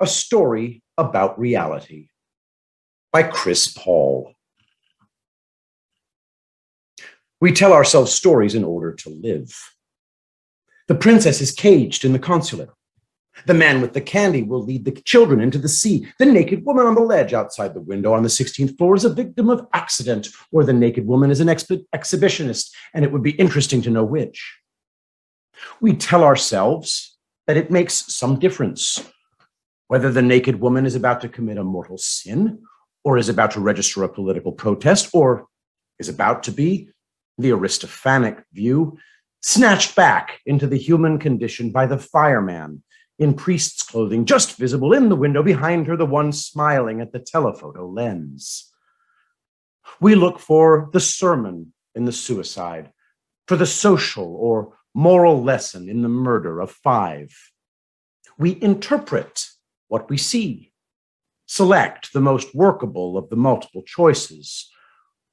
A Story About Reality by Chris Paul. We tell ourselves stories in order to live. The princess is caged in the consulate. The man with the candy will lead the children into the sea. The naked woman on the ledge outside the window on the 16th floor is a victim of accident, or the naked woman is an exhibitionist, and it would be interesting to know which. We tell ourselves that it makes some difference whether the naked woman is about to commit a mortal sin, or is about to register a political protest, or is about to be, the Aristophanes view, snatched back into the human condition by the fireman in priest's clothing, just visible in the window behind her, the one smiling at the telephoto lens. We look for the sermon in the suicide, for the social or moral lesson in the murder of 5. We interpret what we see, select the most workable of the multiple choices.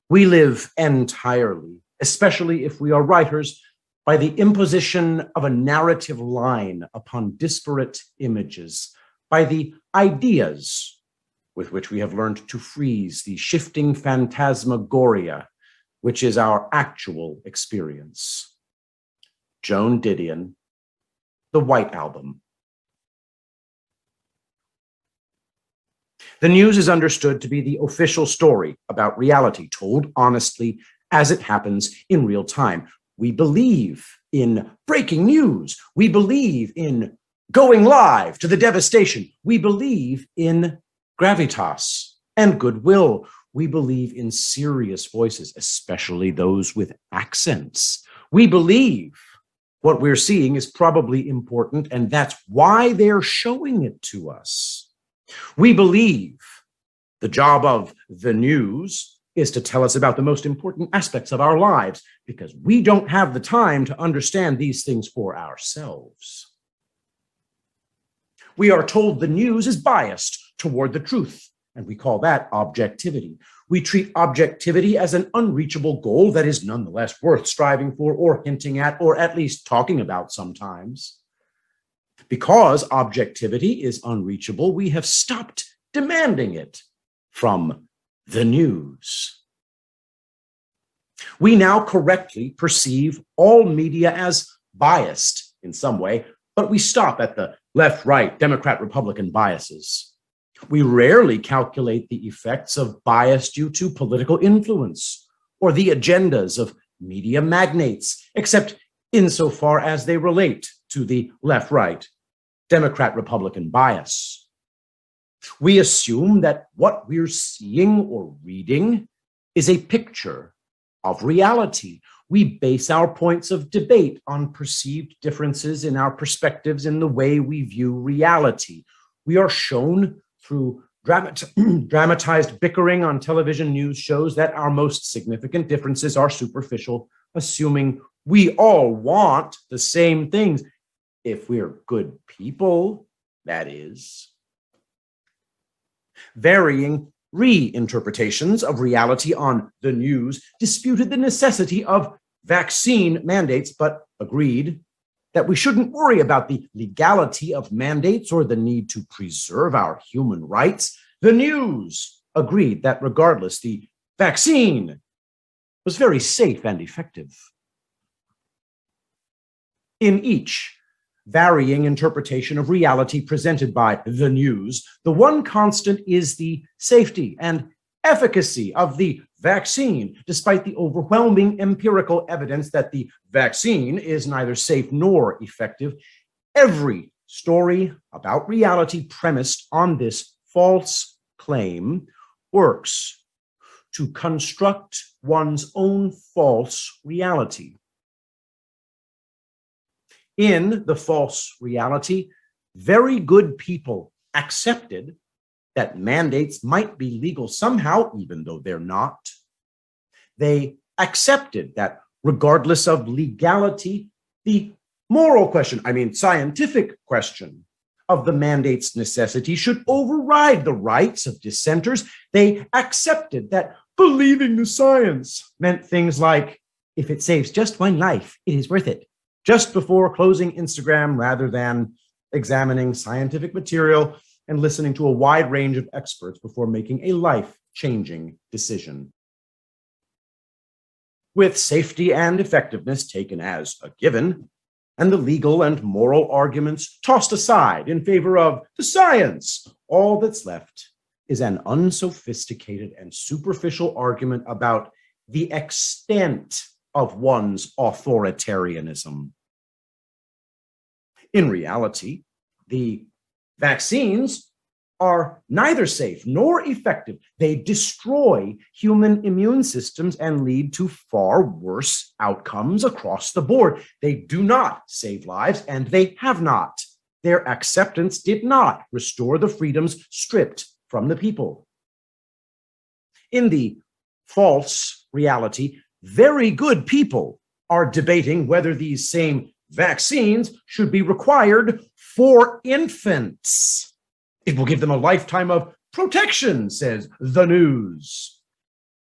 We live entirely, especially if we are writers, by the imposition of a narrative line upon disparate images, by the ideas with which we have learned to freeze the shifting phantasmagoria, which is our actual experience. Joan Didion, The White Album. The news is understood to be the official story about reality, told honestly as it happens in real time. We believe in breaking news. We believe in going live to the devastation. We believe in gravitas and goodwill. We believe in serious voices, especially those with accents. We believe what we're seeing is probably important, and that's why they're showing it to us. We believe the job of the news is to tell us about the most important aspects of our lives, because we don't have the time to understand these things for ourselves. We are told the news is biased toward the truth, and we call that objectivity. We treat objectivity as an unreachable goal that is nonetheless worth striving for, or hinting at, or at least talking about sometimes. Because objectivity is unreachable, we have stopped demanding it from the news. We now correctly perceive all media as biased in some way, but we stop at the left, right, Democrat, Republican biases. We rarely calculate the effects of bias due to political influence or the agendas of media magnates, except insofar as they relate to the left, right, Democrat, Republican bias. We assume that what we're seeing or reading is a picture of reality. We base our points of debate on perceived differences in our perspectives in the way we view reality. We are shown through dramatized bickering on television news shows that our most significant differences are superficial, assuming we all want the same things. If we're good people, that is. Varying reinterpretations of reality on the news disputed the necessity of vaccine mandates, but agreed that we shouldn't worry about the legality of mandates or the need to preserve our human rights. The news agreed that regardless, the vaccine was very safe and effective. In each varying interpretation of reality presented by the news, the one constant is the safety and efficacy of the vaccine, despite the overwhelming empirical evidence that the vaccine is neither safe nor effective. Every story about reality premised on this false claim works to construct one's own false reality. In the false reality, very good people accepted that mandates might be legal somehow, even though they're not. They accepted that regardless of legality, the moral question, scientific question of the mandate's necessity should override the rights of dissenters. They accepted that believing the science meant things like, if it saves just one life, it is worth it. Just before closing Instagram, rather than examining scientific material, and listening to a wide range of experts before making a life-changing decision. With safety and effectiveness taken as a given, and the legal and moral arguments tossed aside in favor of the science, all that's left is an unsophisticated and superficial argument about the extent of one's authoritarianism. In reality, the vaccines are neither safe nor effective. They destroy human immune systems and lead to far worse outcomes across the board. They do not save lives, and they have not. Their acceptance did not restore the freedoms stripped from the people. In the false reality, very good people are debating whether these same vaccines should be required for infants. It will give them a lifetime of protection, says the news.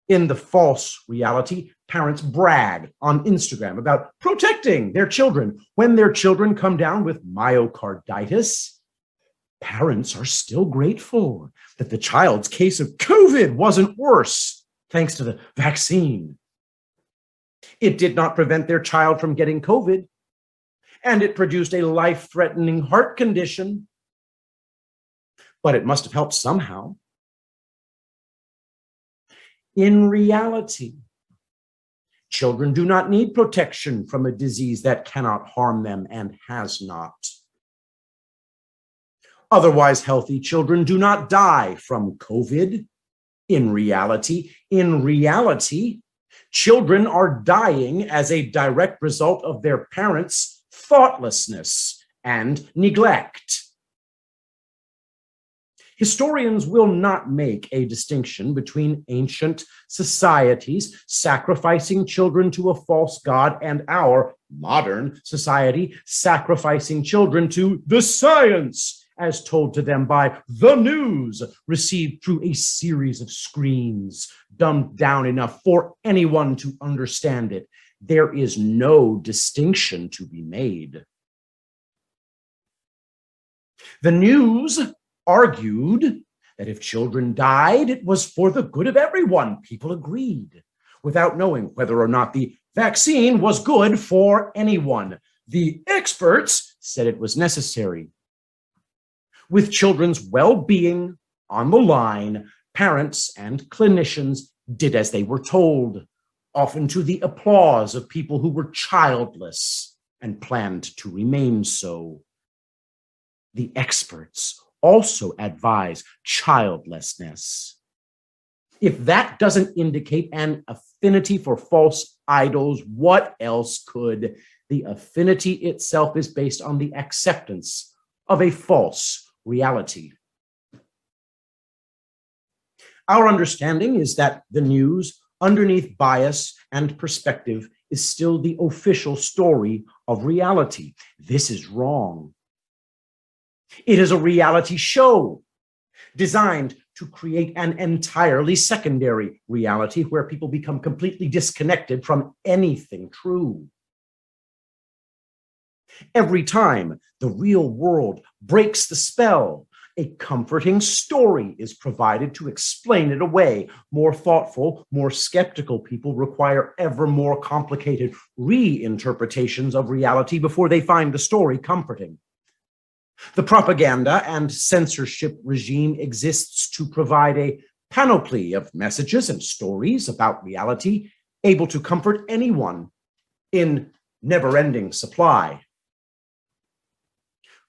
In the false reality, parents brag on Instagram about protecting their children. When their children come down with myocarditis, parents are still grateful that the child's case of COVID wasn't worse thanks to the vaccine. It did not prevent their child from getting COVID, and it produced a life-threatening heart condition, but it must have helped somehow. In reality, children do not need protection from a disease that cannot harm them and has not. Otherwise healthy children do not die from COVID. In reality, children are dying as a direct result of their parents' thoughtlessness and neglect. Historians will not make a distinction between ancient societies sacrificing children to a false god and our modern society sacrificing children to the science as told to them by the news, received through a series of screens, dumbed down enough for anyone to understand it. There is no distinction to be made. The news argued that if children died, it was for the good of everyone. People agreed, without knowing whether or not the vaccine was good for anyone. The experts said it was necessary. With children's well-being on the line, parents and clinicians did as they were told, often to the applause of people who were childless and planned to remain so. The experts also advise childlessness. If that doesn't indicate an affinity for false idols, what else could? The affinity itself is based on the acceptance of a false reality. Our understanding is that the news, underneath bias and perspective, is still the official story of reality. This is wrong. It is a reality show designed to create an entirely secondary reality where people become completely disconnected from anything true. Every time the real world breaks the spell, a comforting story is provided to explain it away. More thoughtful, more skeptical people require ever more complicated reinterpretations of reality before they find the story comforting. The propaganda and censorship regime exists to provide a panoply of messages and stories about reality, able to comfort anyone in never-ending supply.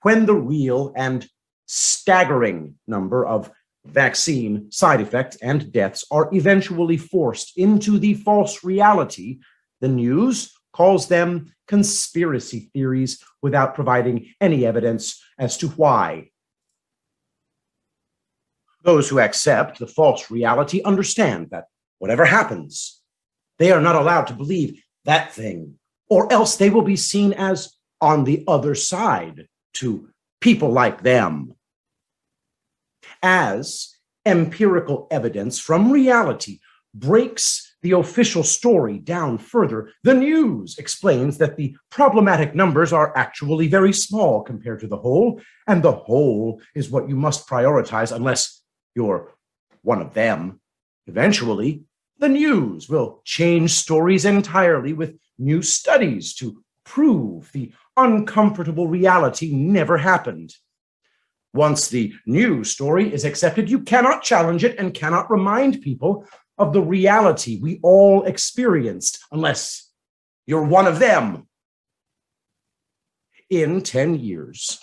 When the real and staggering number of vaccine side effects and deaths are eventually forced into the false reality, the news calls them conspiracy theories without providing any evidence as to why. Those who accept the false reality understand that whatever happens, they are not allowed to believe that thing, or else they will be seen as on the other side to people like them. As empirical evidence from reality breaks the official story down further, the news explains that the problematic numbers are actually very small compared to the whole, and the whole is what you must prioritize unless you're one of them. Eventually, the news will change stories entirely with new studies to prove the uncomfortable reality never happened. Once the news story is accepted, you cannot challenge it and cannot remind people of the reality we all experienced unless you're one of them. In 10 years,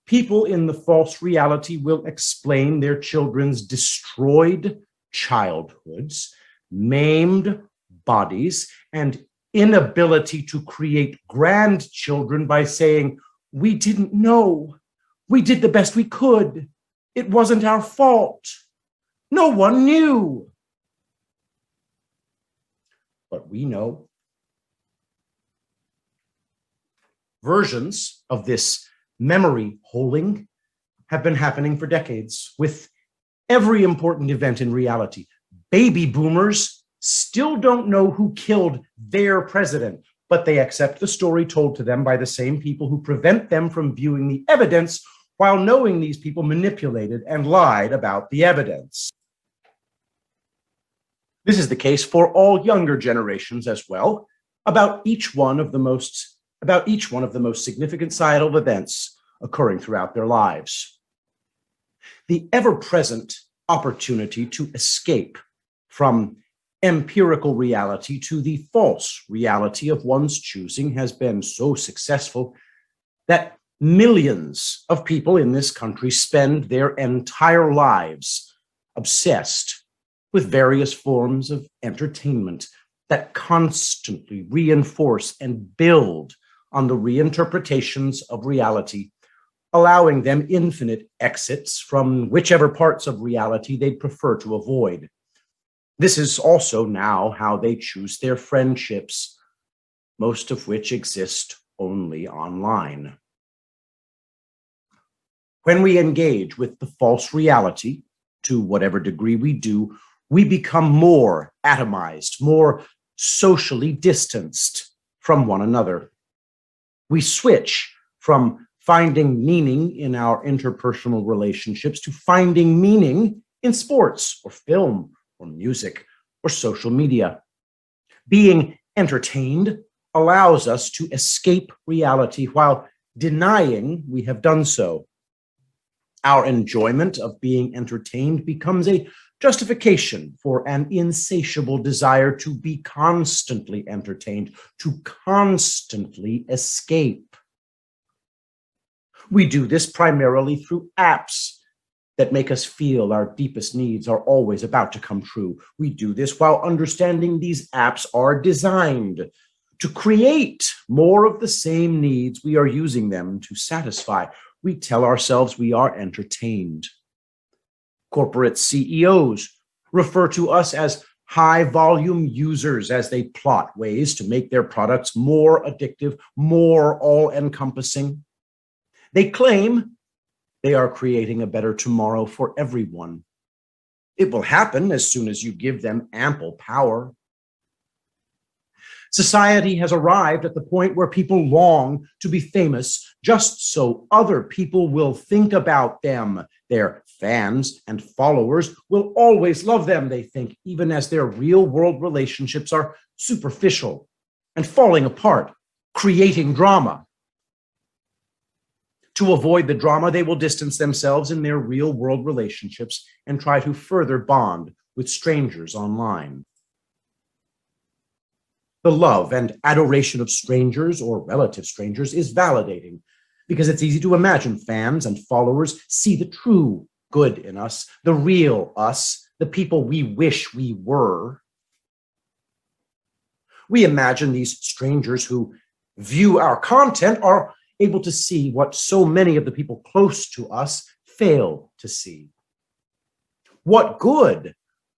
people in the false reality will explain their children's destroyed childhoods, maimed bodies, and inability to create grandchildren by saying, "We didn't know. We did the best we could. It wasn't our fault. No one knew." But we know. Versions of this memory holding have been happening for decades with every important event in reality. Baby boomers still don't know who killed their president, but they accept the story told to them by the same people who prevent them from viewing the evidence, while knowing these people manipulated and lied about the evidence. This is the case for all younger generations as well, about each one of the most significant societal events occurring throughout their lives. The ever-present opportunity to escape from empirical reality to the false reality of one's choosing has been so successful that millions of people in this country spend their entire lives obsessed with various forms of entertainment that constantly reinforce and build on the reinterpretations of reality, allowing them infinite exits from whichever parts of reality they'd prefer to avoid. This is also now how they choose their friendships, most of which exist only online. When we engage with the false reality, to whatever degree we do, we become more atomized, more socially distanced from one another. We switch from finding meaning in our interpersonal relationships to finding meaning in sports or film or music or social media. Being entertained allows us to escape reality while denying we have done so. Our enjoyment of being entertained becomes a justification for an insatiable desire to be constantly entertained, to constantly escape. We do this primarily through apps that make us feel our deepest needs are always about to come true. We do this while understanding these apps are designed to create more of the same needs we are using them to satisfy. We tell ourselves we are entertained. Corporate CEOs refer to us as high-volume users as they plot ways to make their products more addictive, more all-encompassing. They claim they are creating a better tomorrow for everyone. It will happen as soon as you give them ample power. Society has arrived at the point where people long to be famous just so other people will think about them. Their fans and followers will always love them, they think, even as their real-world relationships are superficial and falling apart, creating drama. To avoid the drama, they will distance themselves in their real-world relationships and try to further bond with strangers online. The love and adoration of strangers or relative strangers is validating because it's easy to imagine fans and followers see the true good in us, the real us, the people we wish we were. We imagine these strangers who view our content are able to see what so many of the people close to us fail to see. What good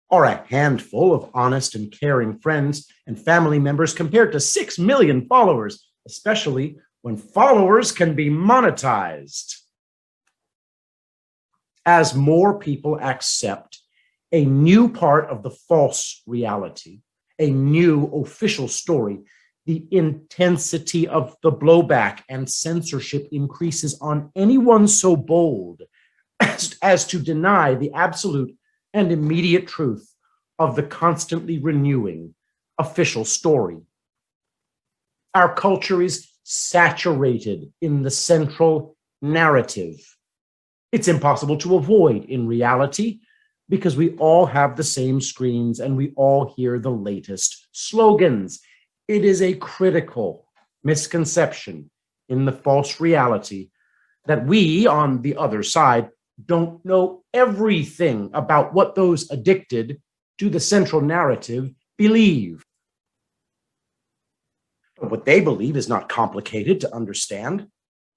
are a handful of honest and caring friends and family members compared to 6 million followers, especially when followers can be monetized? As more people accept a new part of the false reality a new official story, the intensity of the blowback and censorship increases on anyone so bold as to deny the absolute and immediate truth of the constantly renewing official story. Our culture is saturated in the central narrative. It's impossible to avoid in reality because we all have the same screens and we all hear the latest slogans. It is a critical misconception in the false reality that we, on the other side, don't know everything about what those addicted to the central narrative believe. But what they believe is not complicated to understand.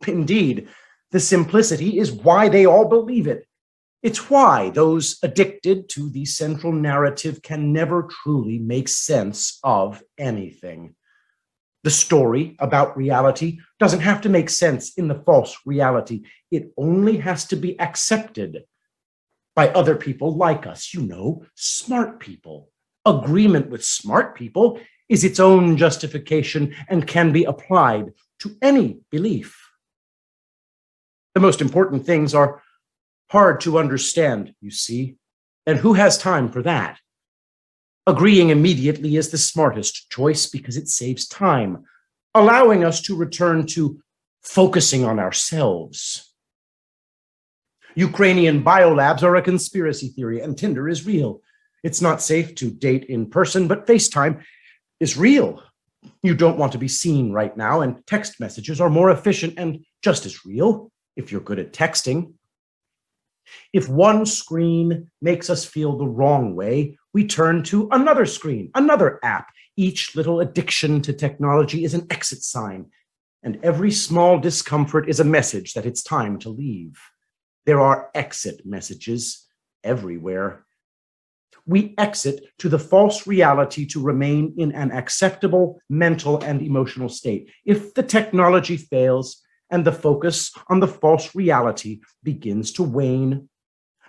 Indeed, the simplicity is why they all believe it. It's why those addicted to the central narrative can never truly make sense of anything. The story about reality doesn't have to make sense in the false reality. It only has to be accepted by other people like us, smart people. Agreement with smart people is its own justification and can be applied to any belief. The most important things are hard to understand, you see, and who has time for that? Agreeing immediately is the smartest choice because it saves time, allowing us to return to focusing on ourselves. Ukrainian biolabs are a conspiracy theory, and Tinder is real. It's not safe to date in person, but FaceTime is real. You don't want to be seen right now, and text messages are more efficient and just as real if you're good at texting. If one screen makes us feel the wrong way, we turn to another screen, another app. Each little addiction to technology is an exit sign, and every small discomfort is a message that it's time to leave. There are exit messages everywhere. We exit to the false reality to remain in an acceptable mental and emotional state. If the technology fails and the focus on the false reality begins to wane,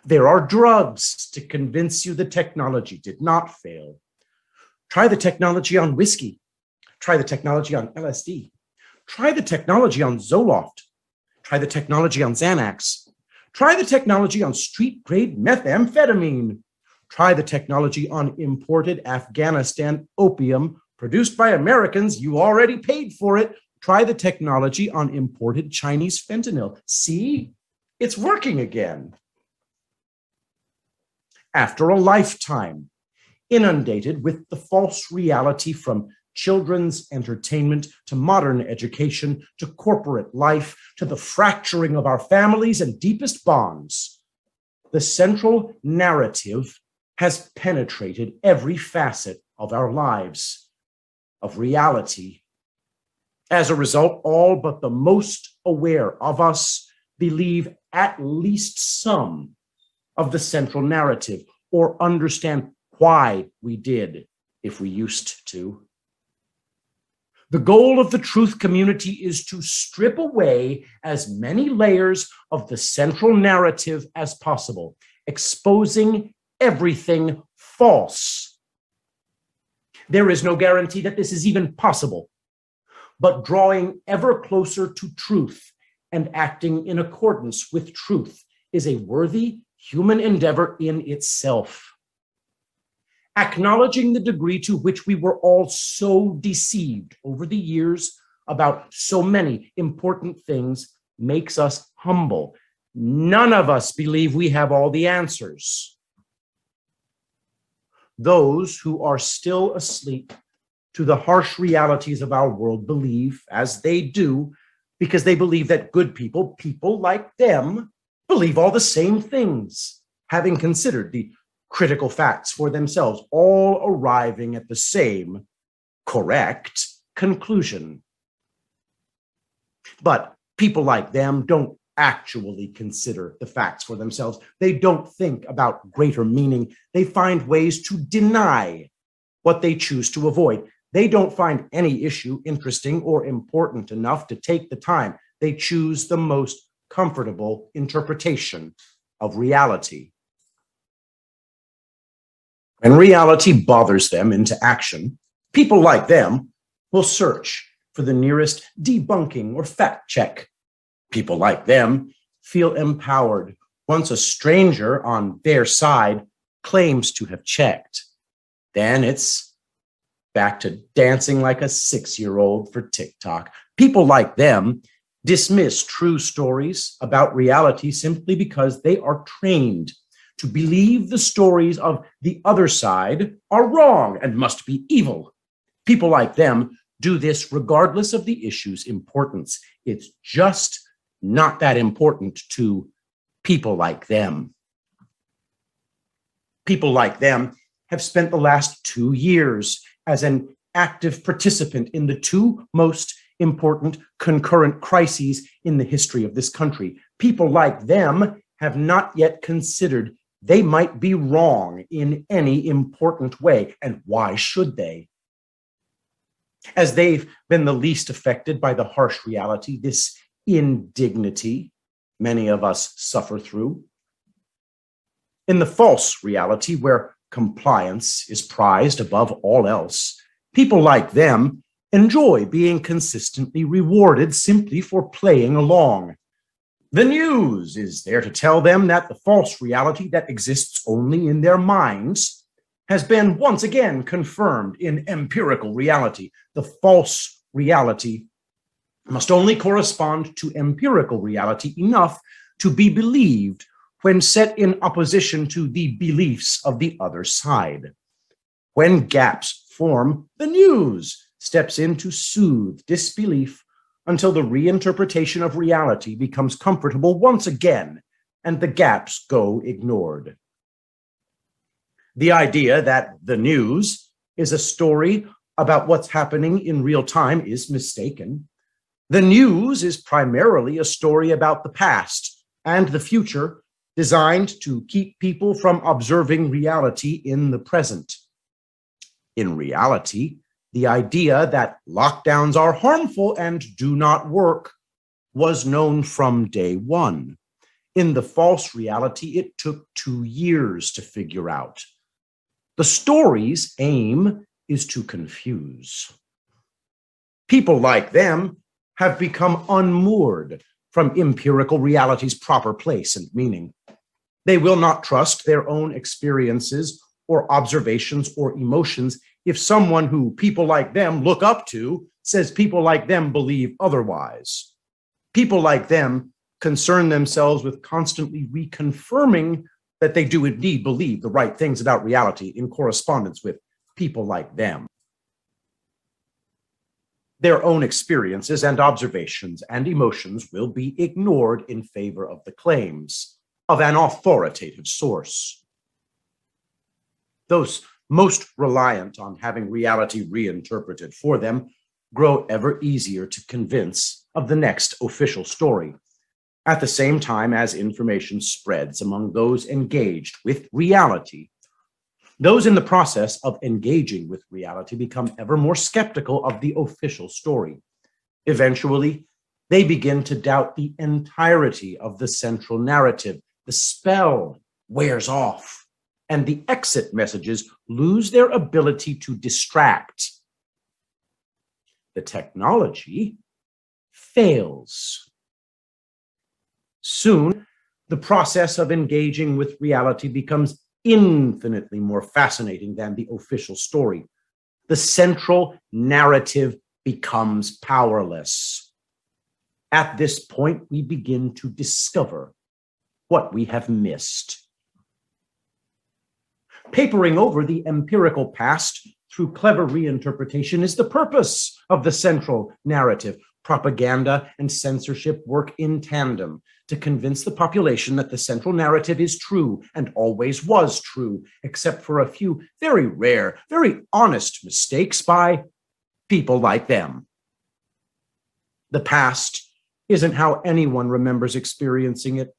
there are drugs to convince you the technology did not fail. Try the technology on whiskey. Try the technology on LSD. Try the technology on Zoloft. Try the technology on Xanax. Try the technology on street-grade methamphetamine. Try the technology on imported Afghanistan opium produced by Americans. You already paid for it. Try the technology on imported Chinese fentanyl. See, it's working again. After a lifetime inundated with the false reality from children's entertainment to modern education to corporate life to the fracturing of our families and deepest bonds, the central narrative has penetrated every facet of our lives, of reality. As a result, all but the most aware of us believe at least some of the central narrative or understand why we did if we used to. The goal of the truth community is to strip away as many layers of the central narrative as possible, exposing everything false. There is no guarantee that this is even possible, but drawing ever closer to truth and acting in accordance with truth is a worthy human endeavor in itself. Acknowledging the degree to which we were all so deceived over the years about so many important things makes us humble. None of us believe we have all the answers. Those who are still asleep to the harsh realities of our world believe, as they do, because they believe that good people, people like them, believe all the same things, having considered the critical facts for themselves, all arriving at the same correct conclusion. But people like them don't actually consider the facts for themselves. They don't think about greater meaning. They find ways to deny what they choose to avoid. They don't find any issue interesting or important enough to take the time. They choose the most comfortable interpretation of reality. When reality bothers them into action, people like them will search for the nearest debunking or fact check. People like them feel empowered once a stranger on their side claims to have checked. Then it's back to dancing like a 6-year-old for TikTok. People like them dismiss true stories about reality simply because they are trained to believe the stories of the other side are wrong and must be evil. People like them do this regardless of the issue's importance. It's just not that important to people like them. People like them have spent the last 2 years as an active participant in the two most important concurrent crises in the history of this country. People like them have not yet considered they might be wrong in any important way, and why should they? As they've been the least affected by the harsh reality, this indignity many of us suffer through. In the false reality, where compliance is prized above all else, people like them enjoy being consistently rewarded simply for playing along. The news is there to tell them that the false reality that exists only in their minds has been once again confirmed in empirical reality. The false reality must only correspond to empirical reality enough to be believed when set in opposition to the beliefs of the other side. When gaps form, the news steps in to soothe disbelief until the reinterpretation of reality becomes comfortable once again and the gaps go ignored. The idea that the news is a story about what's happening in real time is mistaken. The news is primarily a story about the past and the future, designed to keep people from observing reality in the present. In reality, the idea that lockdowns are harmful and do not work was known from day one. In the false reality, it took 2 years to figure out. The story's aim is to confuse. People like them have become unmoored from empirical reality's proper place and meaning. They will not trust their own experiences or observations or emotions if someone who people like them look up to says people like them believe otherwise. People like them concern themselves with constantly reconfirming that they do indeed believe the right things about reality in correspondence with people like them. Their own experiences and observations and emotions will be ignored in favor of the claims of an authoritative source. Those most reliant on having reality reinterpreted for them grow ever easier to convince of the next official story. At the same time as information spreads among those engaged with reality, those in the process of engaging with reality become ever more skeptical of the official story. Eventually, they begin to doubt the entirety of the central narrative. The spell wears off, and the exit messages lose their ability to distract. The technology fails. Soon, the process of engaging with reality becomes infinitely more fascinating than the official story. The central narrative becomes powerless. At this point, we begin to discover what we have missed. Papering over the empirical past through clever reinterpretation is the purpose of the central narrative. Propaganda and censorship work in tandem to convince the population that the central narrative is true and always was true, except for a few very rare, very honest mistakes by people like them. The past isn't how anyone remembers experiencing it.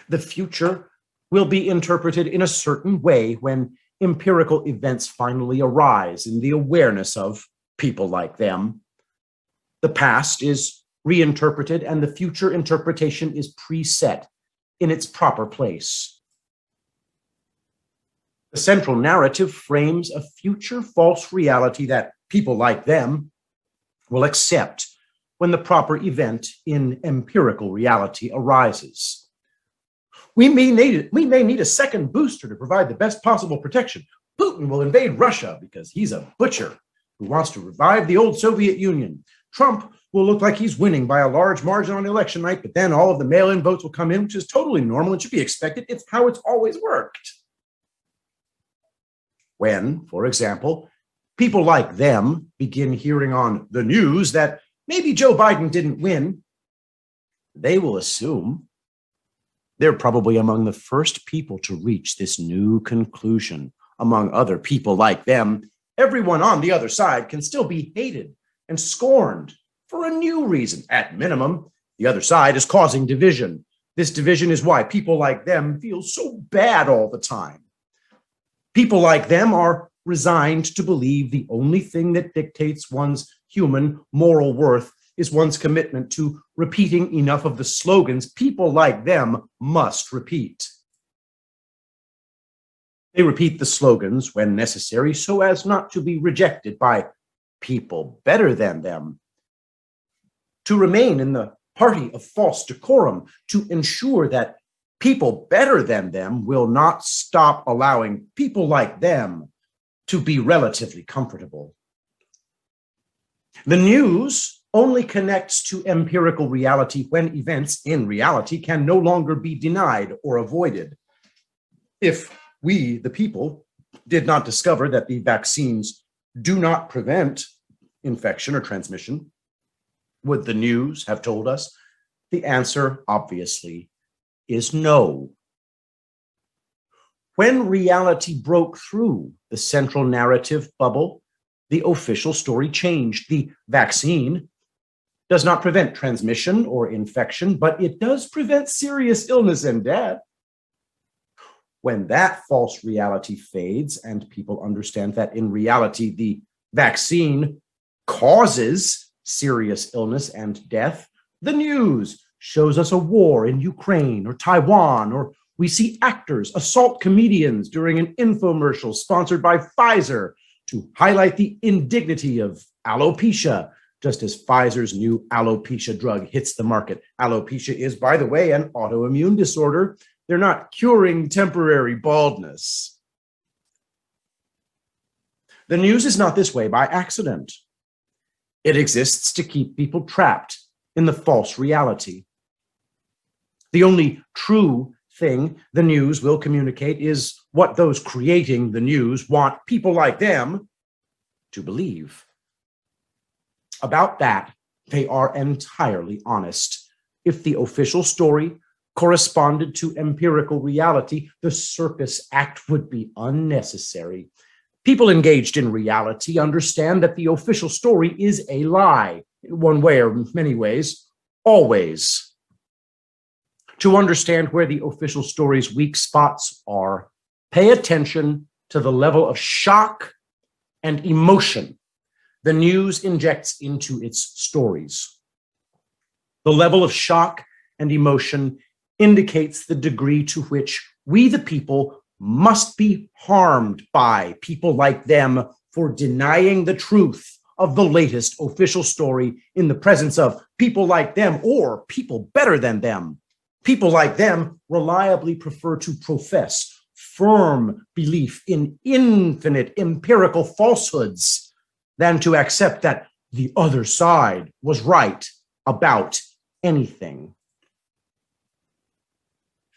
The future will be interpreted in a certain way when empirical events finally arise in the awareness of people like them. The past is reinterpreted and the future interpretation is preset in its proper place. The central narrative frames a future false reality that people like them will accept when the proper event in empirical reality arises. We may need a second booster to provide the best possible protection. Putin will invade Russia because he's a butcher who wants to revive the old Soviet Union. Trump will look like he's winning by a large margin on election night, but then all of the mail-in votes will come in, which is totally normal and should be expected. It's how it's always worked. When, for example, people like them begin hearing on the news that maybe Joe Biden didn't win, they will assume they're probably among the first people to reach this new conclusion. Among other people like them, everyone on the other side can still be hated and scorned for a new reason. At minimum, the other side is causing division. This division is why people like them feel so bad all the time. People like them are resigned to believe the only thing that dictates one's human moral worth is one's commitment to repeating enough of the slogans people like them must repeat. They repeat the slogans when necessary so as not to be rejected by people better than them, to remain in the party of false decorum, to ensure that people better than them will not stop allowing people like them to be relatively comfortable. The news only connects to empirical reality when events in reality can no longer be denied or avoided. If we, the people, did not discover that the vaccines do not prevent infection or transmission, would the news have told us? The answer, obviously, is no. When reality broke through the central narrative bubble, the official story changed. The vaccine does not prevent transmission or infection, but it does prevent serious illness and death. When that false reality fades and people understand that in reality the vaccine causes serious illness and death, the news shows us a war in Ukraine or Taiwan, or we see actors assault comedians during an infomercial sponsored by Pfizer to highlight the indignity of alopecia, just as Pfizer's new alopecia drug hits the market. Alopecia is, by the way, an autoimmune disorder. They're not curing temporary baldness. The news is not this way by accident. It exists to keep people trapped in the false reality. The only true thing the news will communicate is what those creating the news want people like them to believe. About that, they are entirely honest. If the official story corresponded to empirical reality, the circus act would be unnecessary. People engaged in reality understand that the official story is a lie, in one way or many ways, always. To understand where the official story's weak spots are, pay attention to the level of shock and emotion the news injects into its stories. The level of shock and emotion indicates the degree to which we, the people, must be harmed by people like them for denying the truth of the latest official story in the presence of people like them or people better than them. People like them reliably prefer to profess firm belief in infinite empirical falsehoods than to accept that the other side was right about anything.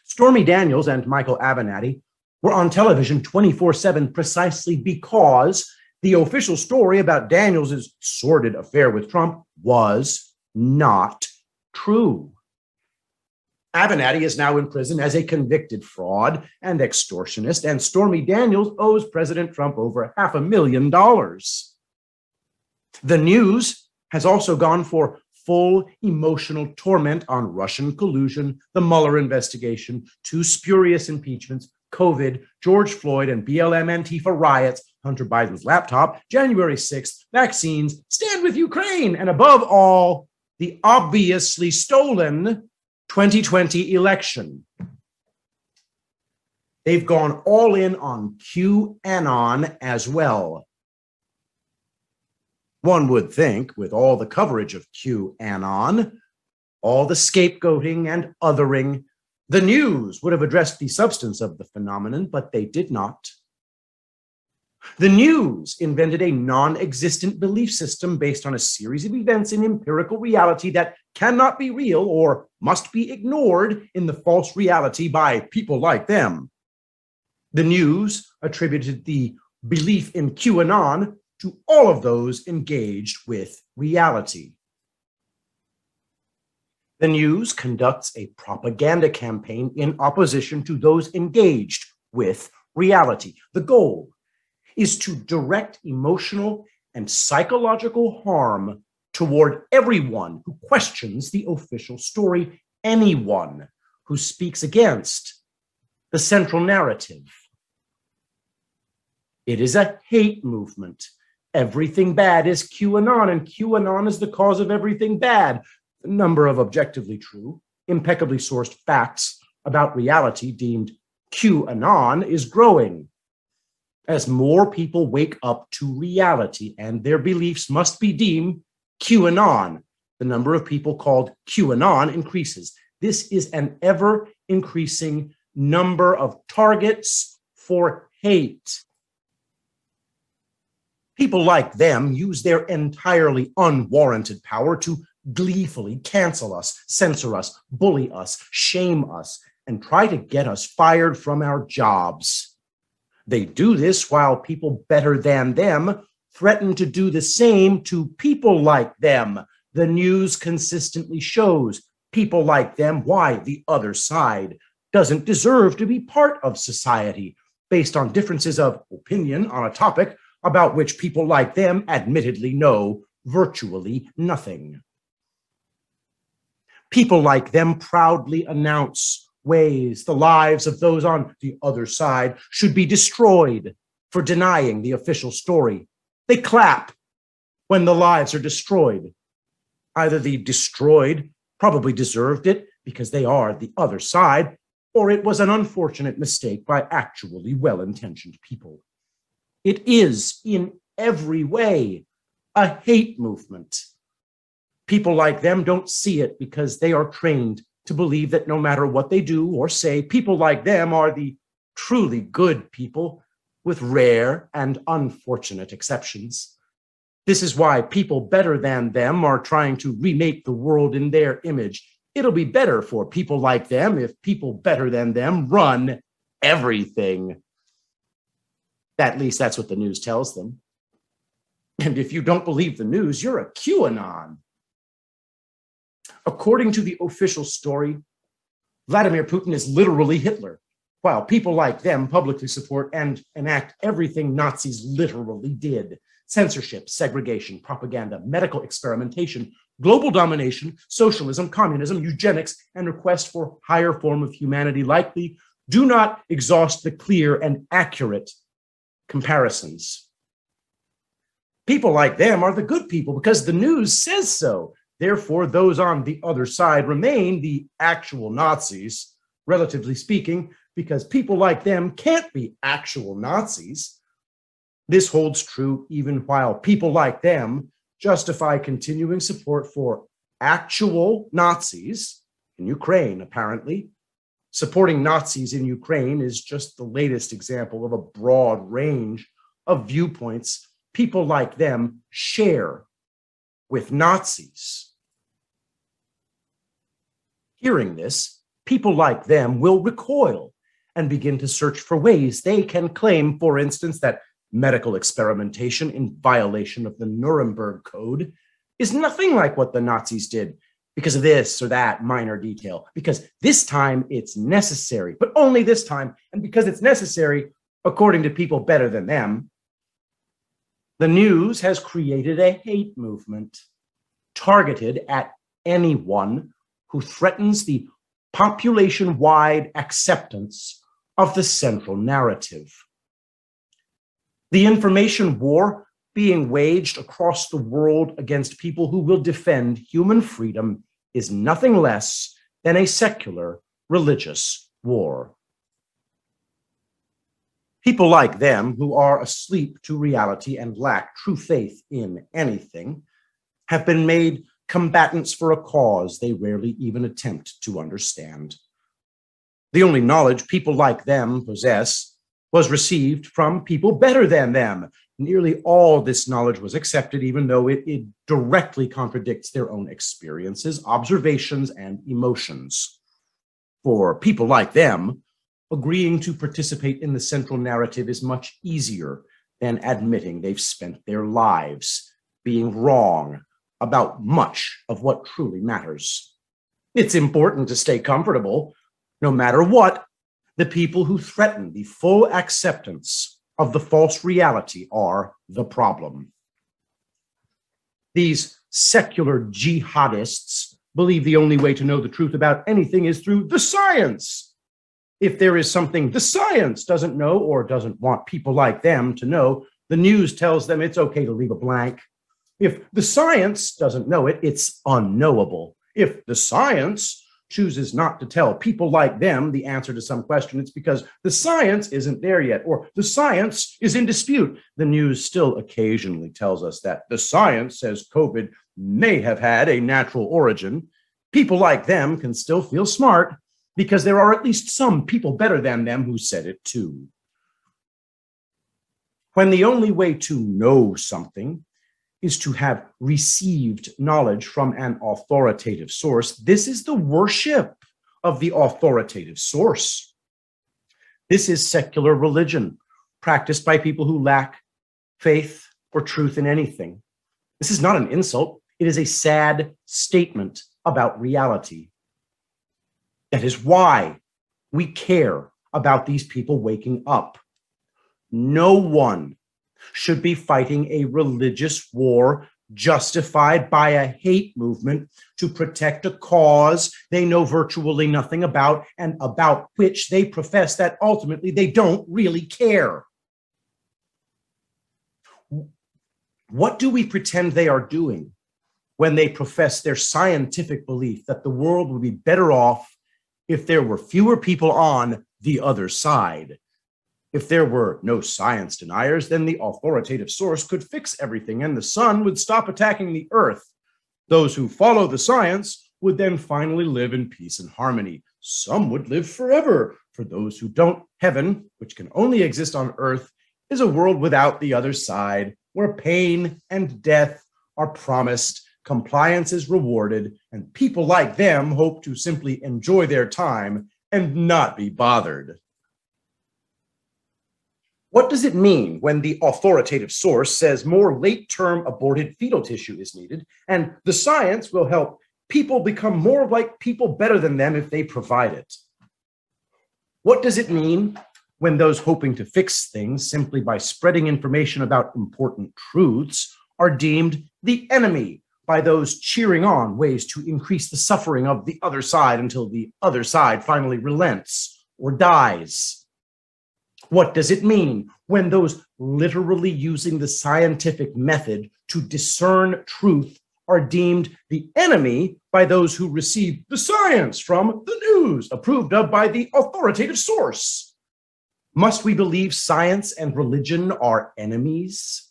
Stormy Daniels and Michael Avenatti were on television 24/7 precisely because the official story about Daniels' sordid affair with Trump was not true. Avenatti is now in prison as a convicted fraud and extortionist, and Stormy Daniels owes President Trump over $500,000. The news has also gone for full emotional torment on Russian collusion, the Mueller investigation, 2 spurious impeachments, COVID, George Floyd and BLM Antifa riots, Hunter Biden's laptop, January 6th, vaccines, stand with Ukraine, and above all, the obviously stolen 2020 election. They've gone all in on QAnon as well. One would think, with all the coverage of QAnon, all the scapegoating and othering, the news would have addressed the substance of the phenomenon, but they did not. The news invented a non-existent belief system based on a series of events in empirical reality that cannot be real or must be ignored in the false reality by people like them. The news attributed the belief in QAnon to all of those engaged with reality. The news conducts a propaganda campaign in opposition to those engaged with reality. The goal is to direct emotional and psychological harm toward everyone who questions the official story, anyone who speaks against the central narrative. It is a hate movement. Everything bad is QAnon, and QAnon is the cause of everything bad. The number of objectively true, impeccably sourced facts about reality deemed QAnon is growing. As more people wake up to reality and their beliefs must be deemed QAnon, the number of people called QAnon increases. This is an ever-increasing number of targets for hate. People like them use their entirely unwarranted power to gleefully cancel us, censor us, bully us, shame us, and try to get us fired from our jobs. They do this while people better than them threaten to do the same to people like them. The news consistently shows people like them why the other side doesn't deserve to be part of society based on differences of opinion on a topic about which people like them admittedly know virtually nothing. People like them proudly announce ways the lives of those on the other side should be destroyed for denying the official story. They clap when the lives are destroyed. Either the destroyed probably deserved it because they are the other side, or it was an unfortunate mistake by actually well-intentioned people. It is, in every way, a hate movement. People like them don't see it because they are trained to believe that no matter what they do or say, people like them are the truly good people, with rare and unfortunate exceptions. This is why people better than them are trying to remake the world in their image. It'll be better for people like them if people better than them run everything. At least that's what the news tells them. And if you don't believe the news, you're a QAnon. According to the official story, Vladimir Putin is literally Hitler, while people like them publicly support and enact everything Nazis literally did: censorship, segregation, propaganda, medical experimentation, global domination, socialism, communism, eugenics, and request for higher form of humanity likely do not exhaust the clear and accurate comparisons. People like them are the good people because the news says so. Therefore, those on the other side remain the actual Nazis, relatively speaking, because people like them can't be actual Nazis. This holds true even while people like them justify continuing support for actual Nazis in Ukraine, apparently. Supporting Nazis in Ukraine is just the latest example of a broad range of viewpoints people like them share with Nazis. Hearing this, people like them will recoil and begin to search for ways they can claim, for instance, that medical experimentation in violation of the Nuremberg Code is nothing like what the Nazis did because of this or that minor detail, because this time it's necessary, but only this time, and because it's necessary according to people better than them. The news has created a hate movement targeted at anyone who threatens the population-wide acceptance of the central narrative. The information war being waged across the world against people who will defend human freedom is nothing less than a secular religious war. People like them, who are asleep to reality and lack true faith in anything, have been made combatants for a cause they rarely even attempt to understand. The only knowledge people like them possess was received from people better than them. Nearly all this knowledge was accepted, even though it directly contradicts their own experiences, observations, and emotions. For people like them, agreeing to participate in the central narrative is much easier than admitting they've spent their lives being wrong about much of what truly matters. It's important to stay comfortable, no matter what. The people who threaten the full acceptance of the false reality are the problem. These secular jihadists believe the only way to know the truth about anything is through the science. If there is something the science doesn't know or doesn't want people like them to know, the news tells them it's okay to leave a blank. If the science doesn't know it, it's unknowable. If the science chooses not to tell people like them the answer to some question, it's because the science isn't there yet, or the science is in dispute. The news still occasionally tells us that the science says COVID may have had a natural origin. People like them can still feel smart because there are at least some people better than them who said it too. When the only way to know something is to have received knowledge from an authoritative source, this is the worship of the authoritative source. This is secular religion practiced by people who lack faith or truth in anything. This is not an insult. It is a sad statement about reality. That is why we care about these people waking up. No one should be fighting a religious war justified by a hate movement to protect a cause they know virtually nothing about and about which they profess that ultimately they don't really care. What do we pretend they are doing when they profess their scientific belief that the world would be better off if there were fewer people on the other side? If there were no science deniers, then the authoritative source could fix everything and the sun would stop attacking the earth. Those who follow the science would then finally live in peace and harmony. Some would live forever. For those who don't, heaven, which can only exist on earth, is a world without the other side, where pain and death are promised, compliance is rewarded, and people like them hope to simply enjoy their time and not be bothered. What does it mean when the authoritative source says more late-term aborted fetal tissue is needed, and the science will help people become more like people better than them if they provide it? What does it mean when those hoping to fix things simply by spreading information about important truths are deemed the enemy by those cheering on ways to increase the suffering of the other side until the other side finally relents or dies? What does it mean when those literally using the scientific method to discern truth are deemed the enemy by those who receive the science from the news approved of by the authoritative source? Must we believe science and religion are enemies?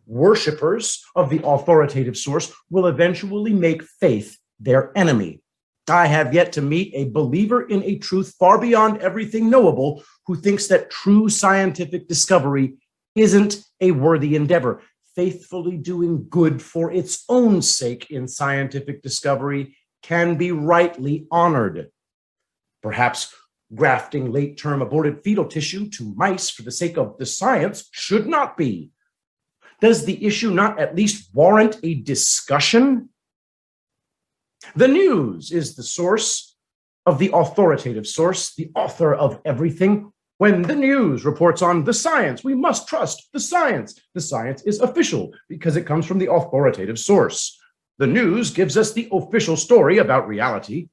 Worshippers of the authoritative source will eventually make faith their enemy. I have yet to meet a believer in a truth far beyond everything knowable who thinks that true scientific discovery isn't a worthy endeavor. Faithfully doing good for its own sake in scientific discovery can be rightly honored. Perhaps grafting late-term aborted fetal tissue to mice for the sake of the science should not be. Does the issue not at least warrant a discussion? The news is the source of the authoritative source, the author of everything. When the news reports on the science, we must trust the science. The science is official because it comes from the authoritative source. The news gives us the official story about reality,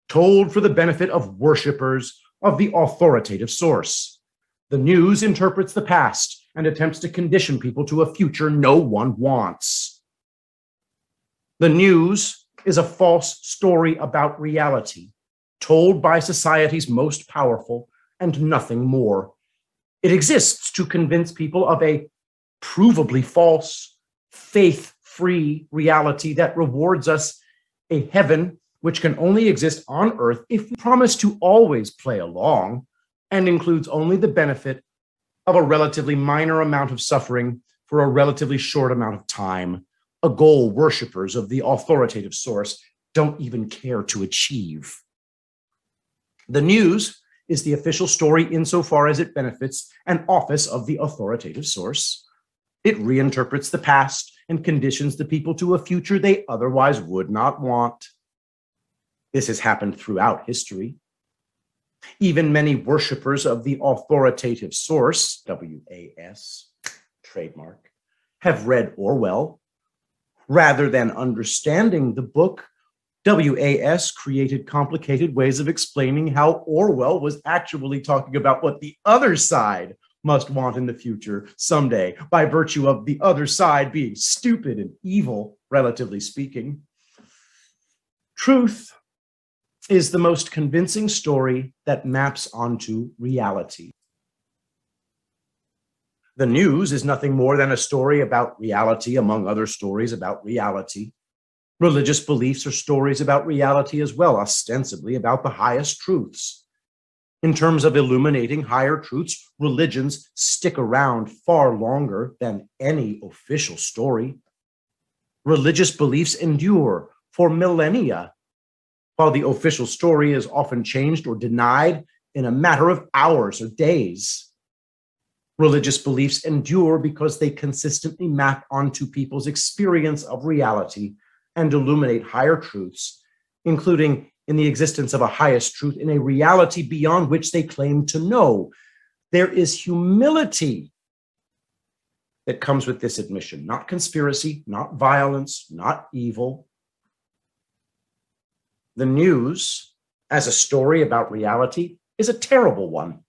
told for the benefit of worshipers of the authoritative source. The news interprets the past and attempts to condition people to a future no one wants. The news is a false story about reality, told by society's most powerful and nothing more. It exists to convince people of a provably false, faith-free reality that rewards us a heaven which can only exist on earth if we promise to always play along, and includes only the benefit of a relatively minor amount of suffering for a relatively short amount of time, a goal worshippers of the authoritative source don't even care to achieve. The news is the official story insofar as it benefits an office of the authoritative source. It reinterprets the past and conditions the people to a future they otherwise would not want. This has happened throughout history. Even many worshippers of the authoritative source, WAS, trademark, have read Orwell. Rather than understanding the book, WAS created complicated ways of explaining how Orwell was actually talking about what the other side must want in the future someday, by virtue of the other side being stupid and evil, relatively speaking. Truth is the most convincing story that maps onto reality. The news is nothing more than a story about reality among other stories about reality. Religious beliefs are stories about reality as well, ostensibly about the highest truths. In terms of illuminating higher truths, religions stick around far longer than any official story. Religious beliefs endure for millennia, while the official story is often changed or denied in a matter of hours or days. Religious beliefs endure because they consistently map onto people's experience of reality and illuminate higher truths, including in the existence of a highest truth in a reality beyond which they claim to know. There is humility that comes with this admission, not conspiracy, not violence, not evil. The news, as a story about reality, is a terrible one.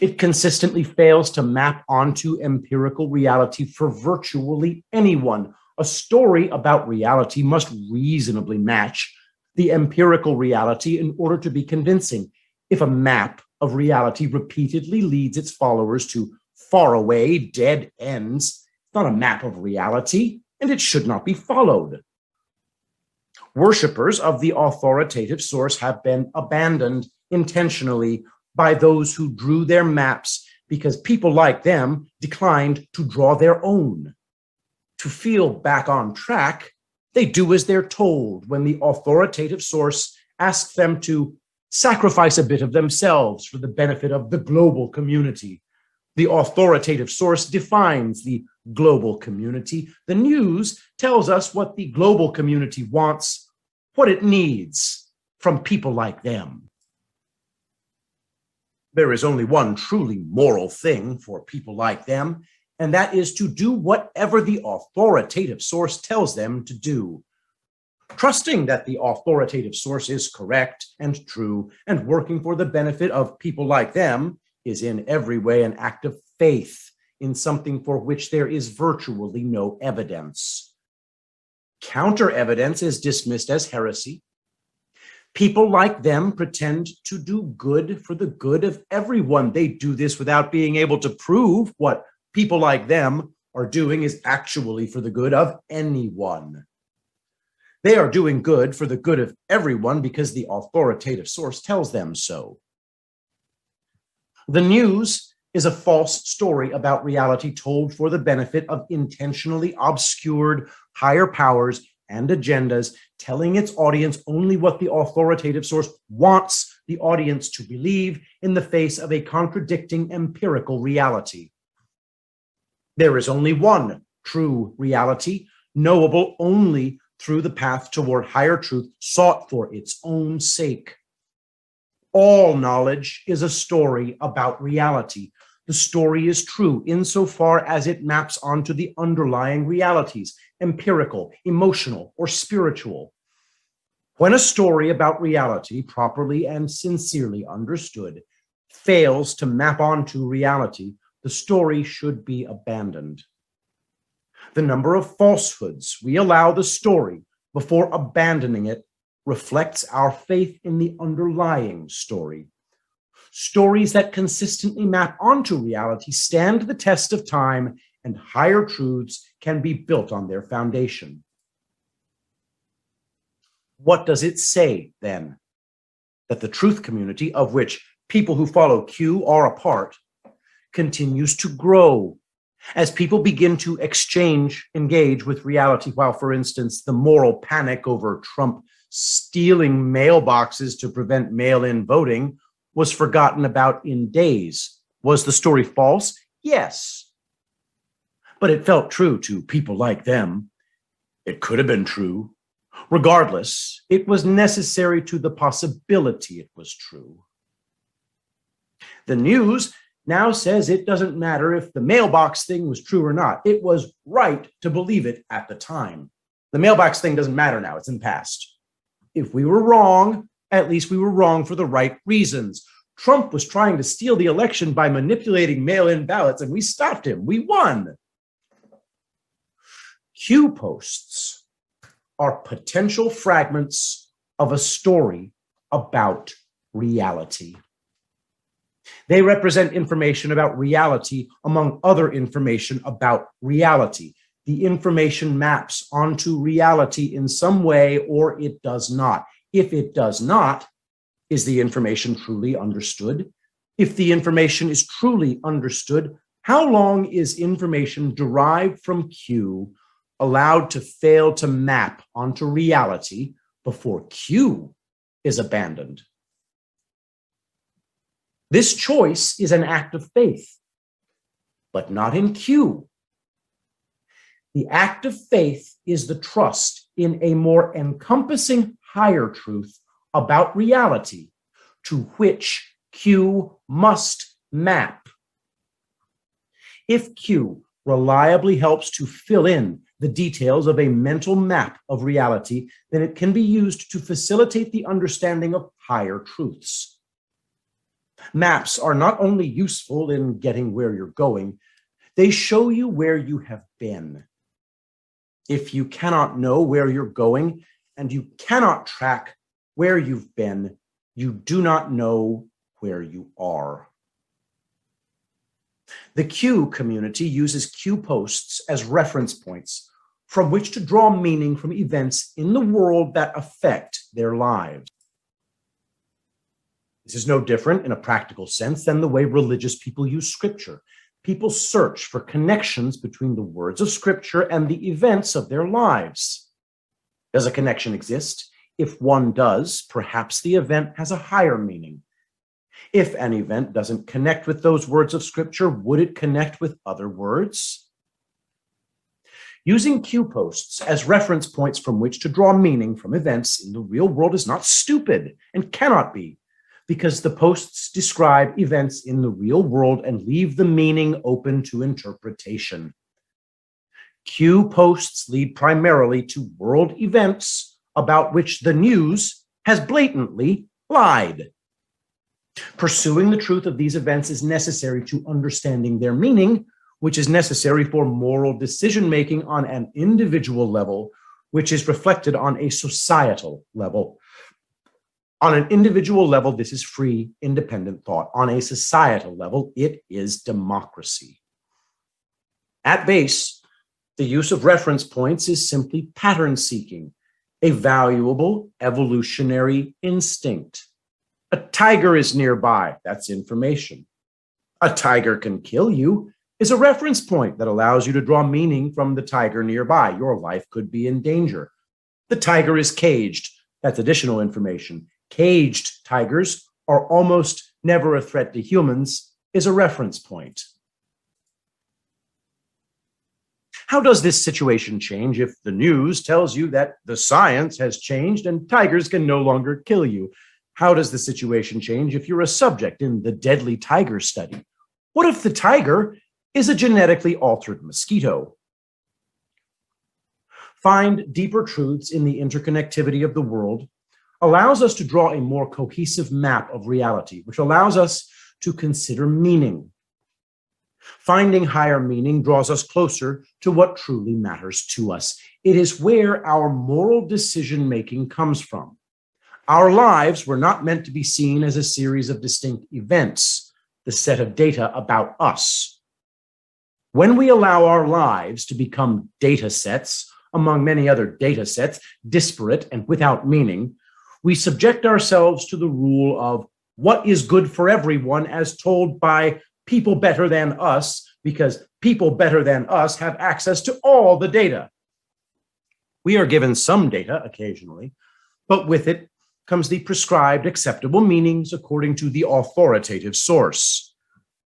It consistently fails to map onto empirical reality for virtually anyone. A story about reality must reasonably match the empirical reality in order to be convincing. If a map of reality repeatedly leads its followers to faraway dead ends, it's not a map of reality, and it should not be followed. Worshippers of the authoritative source have been abandoned intentionally by those who drew their maps because people like them declined to draw their own. To feel back on track, they do as they're told when the authoritative source asks them to sacrifice a bit of themselves for the benefit of the global community. The authoritative source defines the global community. The news tells us what the global community wants, what it needs from people like them. There is only one truly moral thing for people like them, and that is to do whatever the authoritative source tells them to do. Trusting that the authoritative source is correct and true and working for the benefit of people like them is in every way an act of faith in something for which there is virtually no evidence. Counter evidence is dismissed as heresy. People like them pretend to do good for the good of everyone. They do this without being able to prove what people like them are doing is actually for the good of anyone. They are doing good for the good of everyone because the authoritative source tells them so. The news is a false story about reality told for the benefit of intentionally obscured higher powers and agendas, telling its audience only what the authoritative source wants the audience to believe in the face of a contradicting empirical reality. There is only one true reality, knowable only through the path toward higher truth sought for its own sake. All knowledge is a story about reality. The story is true insofar as it maps onto the underlying realities, empirical, emotional, or spiritual. When a story about reality, properly and sincerely understood, fails to map onto reality, the story should be abandoned. The number of falsehoods we allow the story before abandoning it reflects our faith in the underlying story. Stories that consistently map onto reality stand the test of time, and higher truths can be built on their foundation. What does it say, then? That the truth community, of which people who follow Q are a part, continues to grow as people begin to engage with reality, while, for instance, the moral panic over Trump stealing mailboxes to prevent mail-in voting was forgotten about in days. Was the story false? Yes. But it felt true to people like them. It could have been true. Regardless, it was necessary to the possibility it was true. The news now says it doesn't matter if the mailbox thing was true or not. It was right to believe it at the time. The mailbox thing doesn't matter now. It's in the past. If we were wrong, at least we were wrong for the right reasons. Trump was trying to steal the election by manipulating mail-in ballots, and we stopped him. We won. Q posts are potential fragments of a story about reality. They represent information about reality among other information about reality. The information maps onto reality in some way, or it does not. If it does not, is the information truly understood? If the information is truly understood, how long is information derived from Q allowed to fail to map onto reality before Q is abandoned? This choice is an act of faith, but not in Q. The act of faith is the trust in a more encompassing higher truth about reality to which Q must map. If Q reliably helps to fill in the details of a mental map of reality, then it can be used to facilitate the understanding of higher truths. Maps are not only useful in getting where you're going, they show you where you have been. If you cannot know where you're going and you cannot track where you've been, you do not know where you are. The Q community uses Q posts as reference points from which to draw meaning from events in the world that affect their lives. This is no different in a practical sense than the way religious people use scripture. People search for connections between the words of scripture and the events of their lives. Does a connection exist? If one does, perhaps the event has a higher meaning. If an event doesn't connect with those words of scripture, would it connect with other words? Using Q posts as reference points from which to draw meaning from events in the real world is not stupid and cannot be, because the posts describe events in the real world and leave the meaning open to interpretation. Q posts lead primarily to world events about which the news has blatantly lied. Pursuing the truth of these events is necessary to understanding their meaning, which is necessary for moral decision-making on an individual level, which is reflected on a societal level. On an individual level, this is free, independent thought. On a societal level, it is democracy. At base, the use of reference points is simply pattern seeking, a valuable evolutionary instinct. A tiger is nearby, that's information. A tiger can kill you is a reference point that allows you to draw meaning from the tiger nearby. Your life could be in danger. The tiger is caged, that's additional information. Caged tigers are almost never a threat to humans is a reference point. How does this situation change if the news tells you that the science has changed and tigers can no longer kill you? How does the situation change if you're a subject in the deadly tiger study? What if the tiger is a genetically altered mosquito? Find deeper truths in the interconnectivity of the world allows us to draw a more cohesive map of reality, which allows us to consider meaning. Finding higher meaning draws us closer to what truly matters to us. It is where our moral decision-making comes from. Our lives were not meant to be seen as a series of distinct events, the set of data about us. When we allow our lives to become data sets, among many other data sets, disparate and without meaning, we subject ourselves to the rule of what is good for everyone as told by people better than us, because people better than us have access to all the data. We are given some data occasionally, but with it comes the prescribed acceptable meanings according to the authoritative source.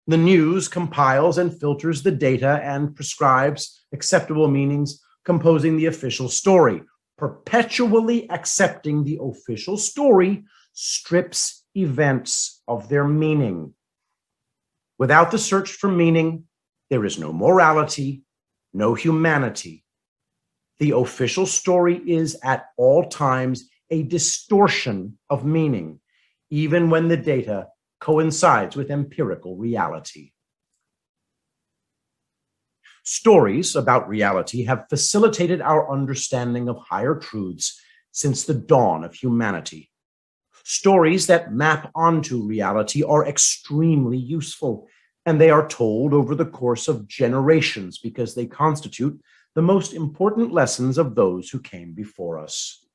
The news compiles and filters the data and prescribes acceptable meanings composing the official story. Perpetually accepting the official story strips events of their meaning. Without the search for meaning, there is no morality, no humanity. The official story is at all times a distortion of meaning, even when the data coincides with empirical reality. Stories about reality have facilitated our understanding of higher truths since the dawn of humanity. Stories that map onto reality are extremely useful, and they are told over the course of generations because they constitute the most important lessons of those who came before us.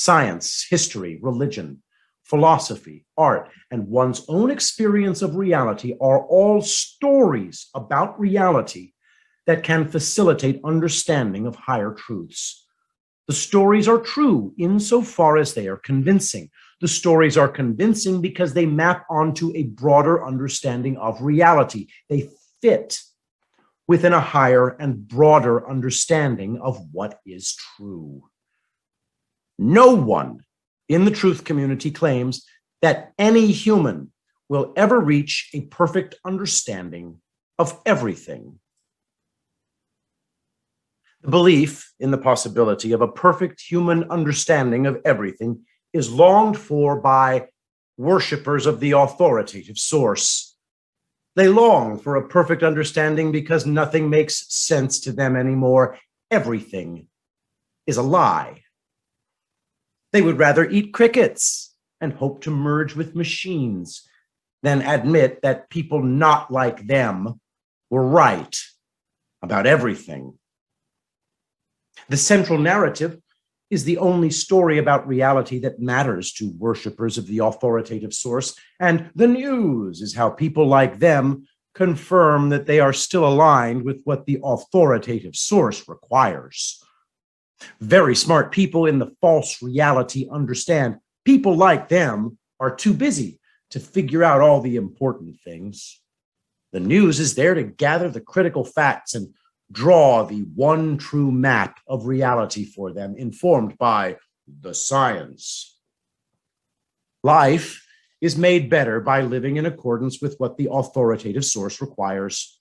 Science, history, religion, philosophy, art, and one's own experience of reality are all stories about reality that can facilitate understanding of higher truths. The stories are true insofar as they are convincing. The stories are convincing because they map onto a broader understanding of reality. They fit within a higher and broader understanding of what is true. No one in the truth community claims that any human will ever reach a perfect understanding of everything. The belief in the possibility of a perfect human understanding of everything is longed for by worshipers of the authoritative source. They long for a perfect understanding because nothing makes sense to them anymore. Everything is a lie. They would rather eat crickets and hope to merge with machines than admit that people not like them were right about everything. The central narrative is the only story about reality that matters to worshipers of the authoritative source, and the news is how people like them confirm that they are still aligned with what the authoritative source requires. Very smart people in the false reality understand people like them are too busy to figure out all the important things. The news is there to gather the critical facts and draw the one true map of reality for them, informed by the science. Life is made better by living in accordance with what the authoritative source requires.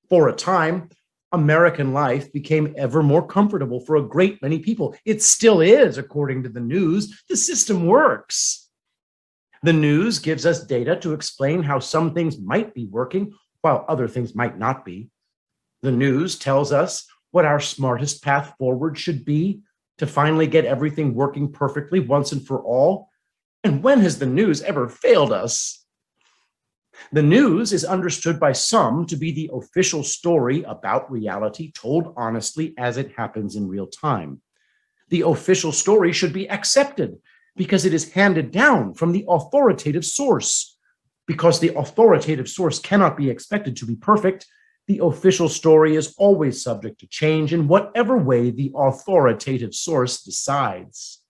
For a time, American life became ever more comfortable for a great many people. It still is, according to the news. The system works. The news gives us data to explain how some things might be working while other things might not be. The news tells us what our smartest path forward should be to finally get everything working perfectly once and for all. And when has the news ever failed us? The news is understood by some to be the official story about reality told honestly as it happens in real time. The official story should be accepted because it is handed down from the authoritative source. Because the authoritative source cannot be expected to be perfect, the official story is always subject to change in whatever way the authoritative source decides.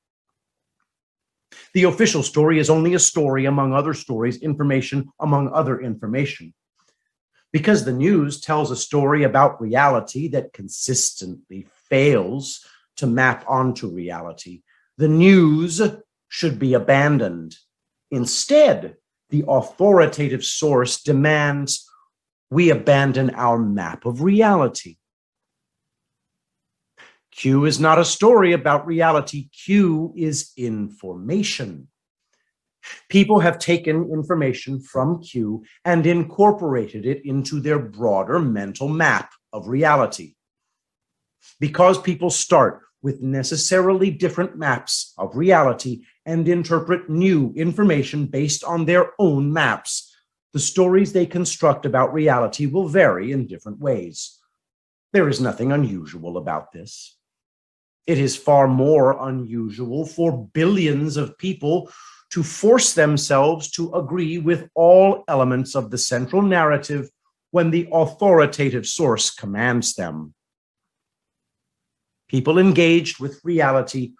The official story is only a story among other stories, information among other information. Because the news tells a story about reality that consistently fails to map onto reality, the news should be abandoned. Instead, the authoritative source demands we abandon our map of reality. Q is not a story about reality. Q is information. People have taken information from Q and incorporated it into their broader mental map of reality. Because people start with necessarily different maps of reality, and interpret new information based on their own maps. The stories they construct about reality will vary in different ways. There is nothing unusual about this. It is far more unusual for billions of people to force themselves to agree with all elements of the central narrative when the authoritative source commands them. People engaged with reality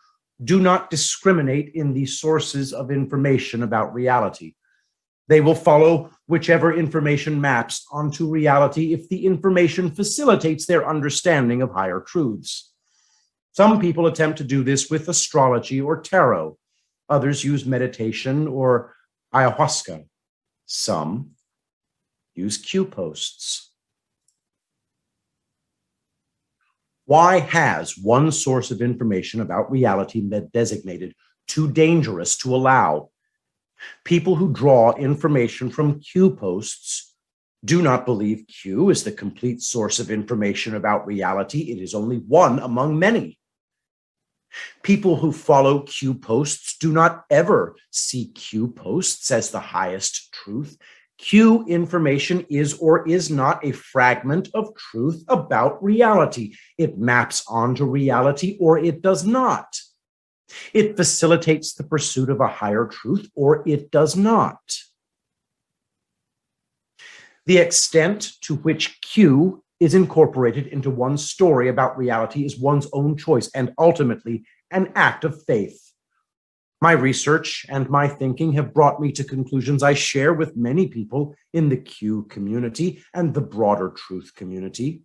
do not discriminate in the sources of information about reality. They will follow whichever information maps onto reality if the information facilitates their understanding of higher truths. Some people attempt to do this with astrology or tarot. Others use meditation or ayahuasca. Some use Q posts. Why has one source of information about reality been designated too dangerous to allow? People who draw information from Q posts do not believe Q is the complete source of information about reality. It is only one among many. People who follow Q posts do not ever see Q posts as the highest truth. Q information is or is not a fragment of truth about reality. It maps onto reality or it does not. It facilitates the pursuit of a higher truth or it does not. The extent to which Q is incorporated into one's story about reality is one's own choice and ultimately an act of faith. My research and my thinking have brought me to conclusions I share with many people in the Q community and the broader truth community.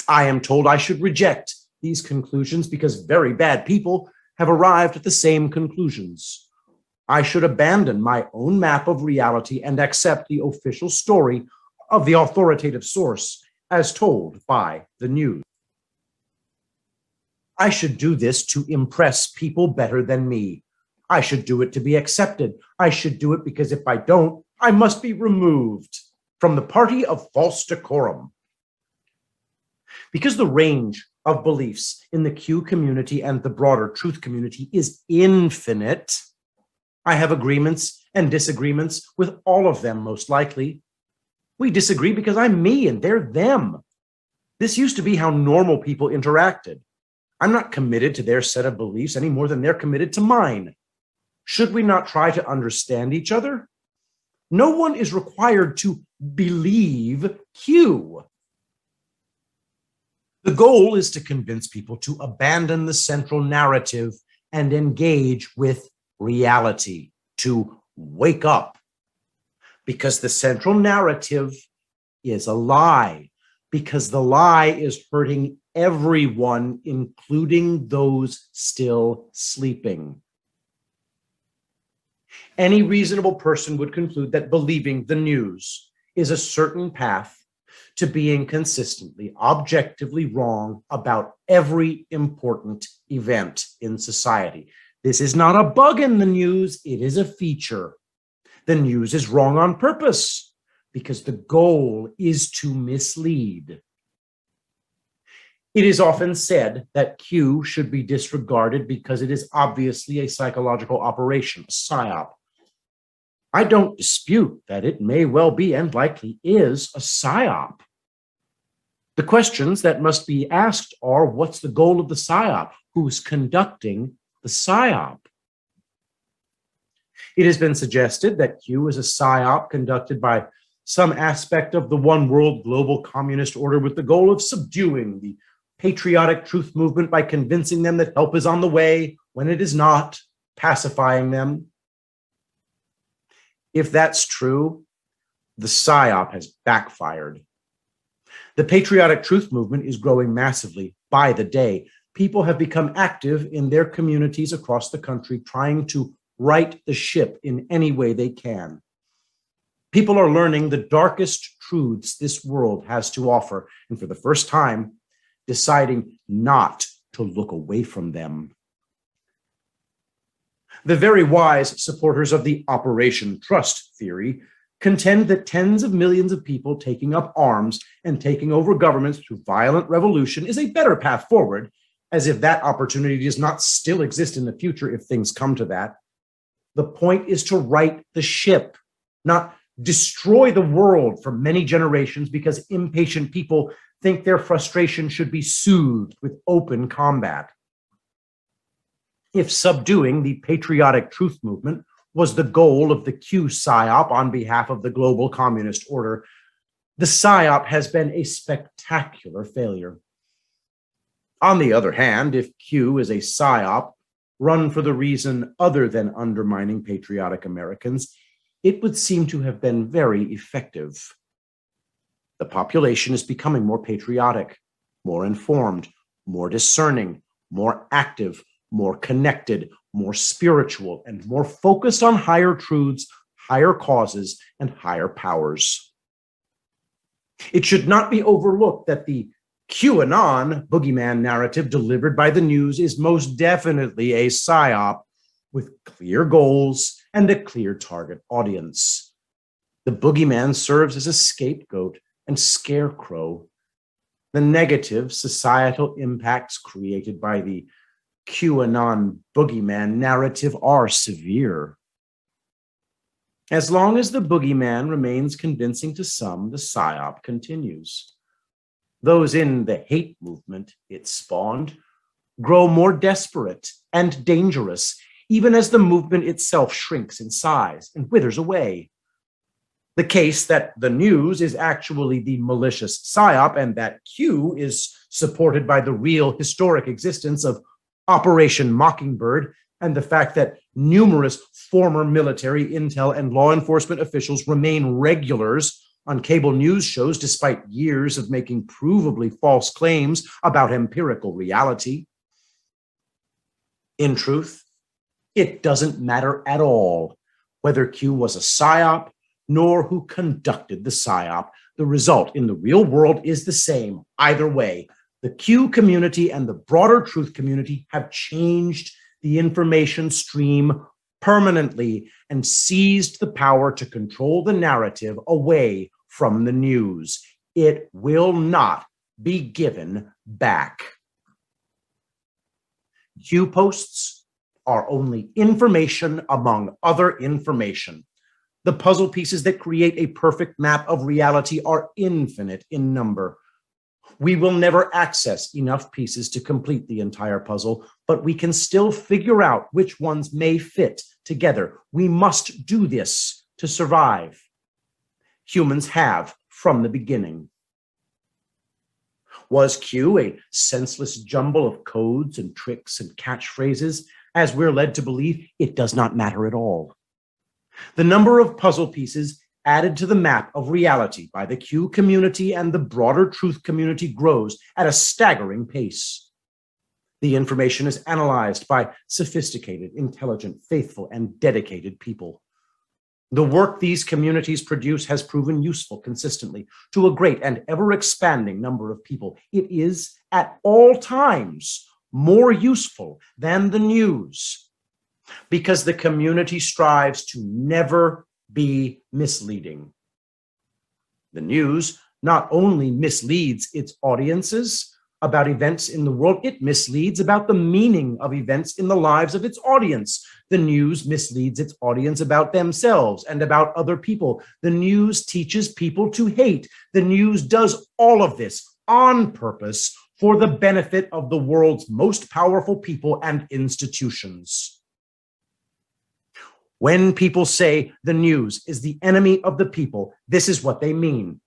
I am told I should reject these conclusions because very bad people have arrived at the same conclusions. I should abandon my own map of reality and accept the official story of the authoritative source as told by the news. I should do this to impress people better than me. I should do it to be accepted. I should do it because if I don't, I must be removed from the party of false decorum. Because the range of beliefs in the Q community and the broader truth community is infinite, I have agreements and disagreements with all of them, most likely. We disagree because I'm me and they're them. This used to be how normal people interacted. I'm not committed to their set of beliefs any more than they're committed to mine. Should we not try to understand each other? No one is required to believe Q. The goal is to convince people to abandon the central narrative and engage with reality, to wake up. Because the central narrative is a lie, because the lie is hurting everyone, including those still sleeping. Any reasonable person would conclude that believing the news is a certain path to being consistently, objectively wrong about every important event in society. This is not a bug in the news, it is a feature. The news is wrong on purpose because the goal is to mislead. It is often said that Q should be disregarded because it is obviously a psychological operation, a psyop. I don't dispute that it may well be and likely is a psyop. The questions that must be asked are, what's the goal of the psyop? Who's conducting the psyop? It has been suggested that Q is a psyop conducted by some aspect of the one world global communist order with the goal of subduing the patriotic truth movement by convincing them that help is on the way when it is not, pacifying them. If that's true, the psyop has backfired. The patriotic truth movement is growing massively by the day. People have become active in their communities across the country, trying to right the ship in any way they can. People are learning the darkest truths this world has to offer, and for the first time, deciding not to look away from them. The very wise supporters of the Operation Trust theory contend that tens of millions of people taking up arms and taking over governments through violent revolution is a better path forward, as if that opportunity does not still exist in the future if things come to that. The point is to right the ship, not destroy the world for many generations because impatient people think their frustration should be soothed with open combat. If subduing the patriotic truth movement was the goal of the Q PSYOP on behalf of the global communist order, the PSYOP has been a spectacular failure. On the other hand, if Q is a PSYOP run for the reason other than undermining patriotic Americans, it would seem to have been very effective. The population is becoming more patriotic, more informed, more discerning, more active, more connected, more spiritual, and more focused on higher truths, higher causes, and higher powers. It should not be overlooked that the QAnon boogeyman narrative delivered by the news is most definitely a PSYOP with clear goals and a clear target audience. The boogeyman serves as a scapegoat and scarecrow. The negative societal impacts created by the QAnon boogeyman narrative are severe. As long as the boogeyman remains convincing to some, the PSYOP continues. Those in the hate movement it spawned grow more desperate and dangerous, even as the movement itself shrinks in size and withers away. The case that the news is actually the malicious PSYOP and that Q is supported by the real historic existence of Operation Mockingbird and the fact that numerous former military, intel, and law enforcement officials remain regulars on cable news shows despite years of making provably false claims about empirical reality. In truth, it doesn't matter at all whether Q was a PSYOP nor who conducted the PSYOP. The result in the real world is the same. Either way, the Q community and the broader truth community have changed the information stream permanently and seized the power to control the narrative away from the news. It will not be given back. Q posts are only information among other information. The puzzle pieces that create a perfect map of reality are infinite in number. We will never access enough pieces to complete the entire puzzle, but we can still figure out which ones may fit together. We must do this to survive. Humans have from the beginning. Was Q a senseless jumble of codes and tricks and catchphrases? As we're led to believe, it does not matter at all. The number of puzzle pieces added to the map of reality by the Q community and the broader truth community grows at a staggering pace. The information is analyzed by sophisticated, intelligent, faithful, and dedicated people. The work these communities produce has proven useful consistently to a great and ever-expanding number of people. It is, at all times, more useful than the news because the community strives to never be misleading. The news not only misleads its audiences about events in the world, it misleads about the meaning of events in the lives of its audience. The news misleads its audience about themselves and about other people. The news teaches people to hate. The news does all of this on purpose for the benefit of the world's most powerful people and institutions. When people say the news is the enemy of the people, this is what they mean.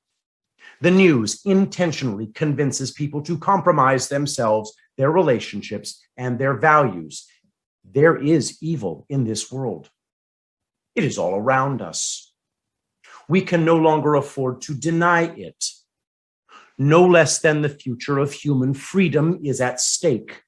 The news intentionally convinces people to compromise themselves, their relationships, and their values. There is evil in this world. It is all around us. We can no longer afford to deny it. No less than the future of human freedom is at stake.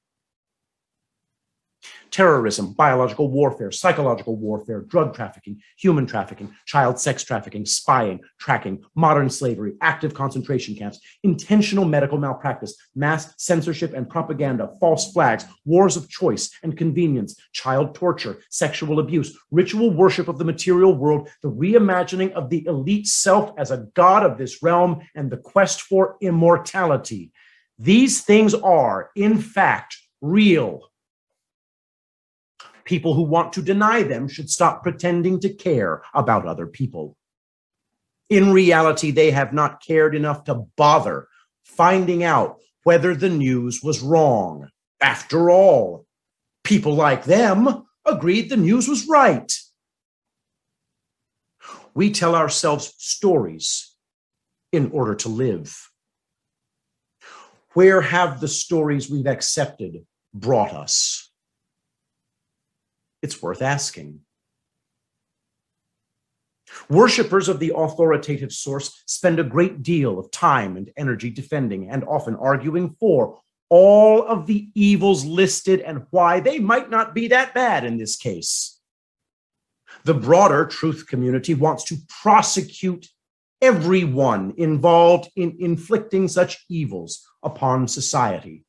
Terrorism, biological warfare, psychological warfare, drug trafficking, human trafficking, child sex trafficking, spying, tracking, modern slavery, active concentration camps, intentional medical malpractice, mass censorship and propaganda, false flags, wars of choice and convenience, child torture, sexual abuse, ritual worship of the material world, the reimagining of the elite self as a god of this realm, and the quest for immortality. These things are, in fact, real. people who want to deny them should stop pretending to care about other people. In reality, they have not cared enough to bother finding out whether the news was wrong. After all, people like them agreed the news was right. We tell ourselves stories in order to live. Where have the stories we've accepted brought us? It's worth asking. Worshippers of the authoritative source spend a great deal of time and energy defending and often arguing for all of the evils listed and why they might not be that bad in this case. The broader truth community wants to prosecute everyone involved in inflicting such evils upon society.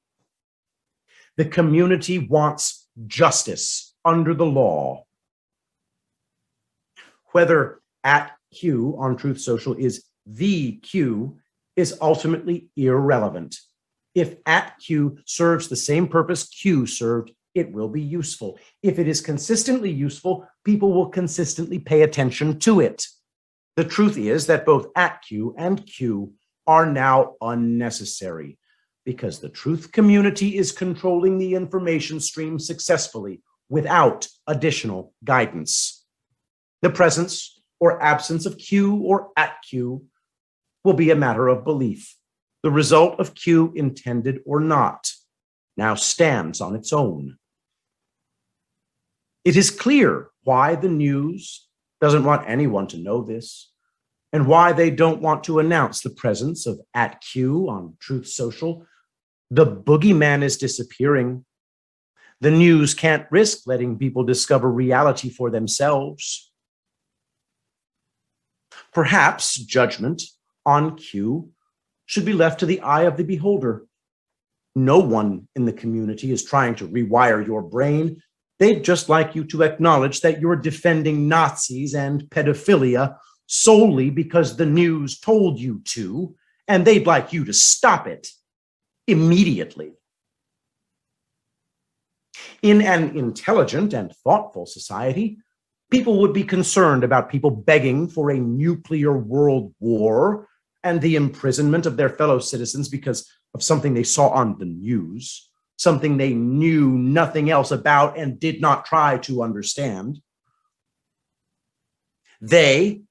The community wants justice under the law. Whether @Q on Truth Social is the Q is ultimately irrelevant. If @Q serves the same purpose Q served, it will be useful. If it is consistently useful, people will consistently pay attention to it. The truth is that both @Q and Q are now unnecessary because the truth community is controlling the information stream successfully without additional guidance. The presence or absence of Q or @Q will be a matter of belief. The result of Q, intended or not, now stands on its own. It is clear why the news doesn't want anyone to know this and why they don't want to announce the presence of @Q on Truth Social. The boogeyman is disappearing. The news can't risk letting people discover reality for themselves. Perhaps judgment on Q should be left to the eye of the beholder. No one in the community is trying to rewire your brain. They'd just like you to acknowledge that you're defending Nazis and pedophilia solely because the news told you to, and they'd like you to stop it immediately. In an intelligent and thoughtful society, people would be concerned about people begging for a nuclear world war and the imprisonment of their fellow citizens because of something they saw on the news, something they knew nothing else about and did not try to understand. They,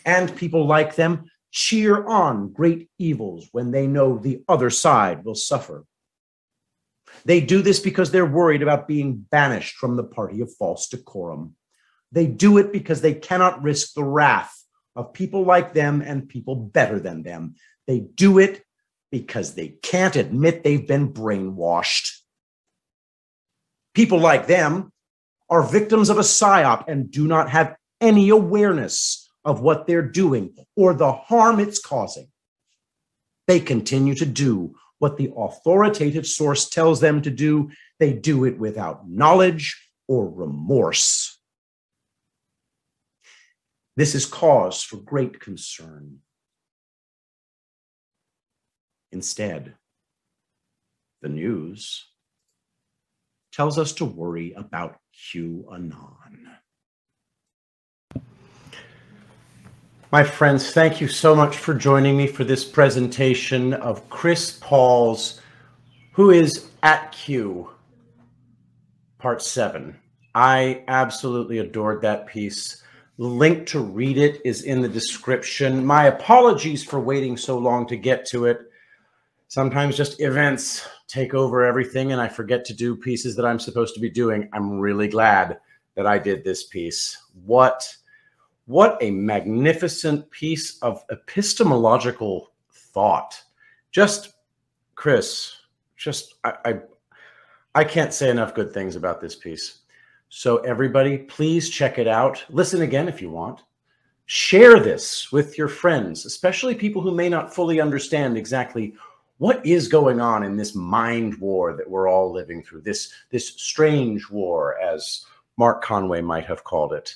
and people like them, cheer on great evils when they know the other side will suffer. They do this because they're worried about being banished from the party of false decorum. They do it because they cannot risk the wrath of people like them and people better than them. They do it because they can't admit they've been brainwashed. People like them are victims of a psyop and do not have any awareness of what they're doing or the harm it's causing. They continue to do what the authoritative source tells them to do. They do it without knowledge or remorse. This is cause for great concern. Instead, the news tells us to worry about QAnon. My friends, thank you so much for joining me for this presentation of Chris Paul's Who is @Q, Part 7. I absolutely adored that piece. The link to read it is in the description. My apologies for waiting so long to get to it. Sometimes just events take over everything and I forget to do pieces that I'm supposed to be doing. I'm really glad that I did this piece. What a magnificent piece of epistemological thought. Just, Chris, I can't say enough good things about this piece. So everybody, please check it out. Listen again if you want. Share this with your friends, especially people who may not fully understand exactly what is going on in this mind war that we're all living through, this strange war, as Mark Conway might have called it.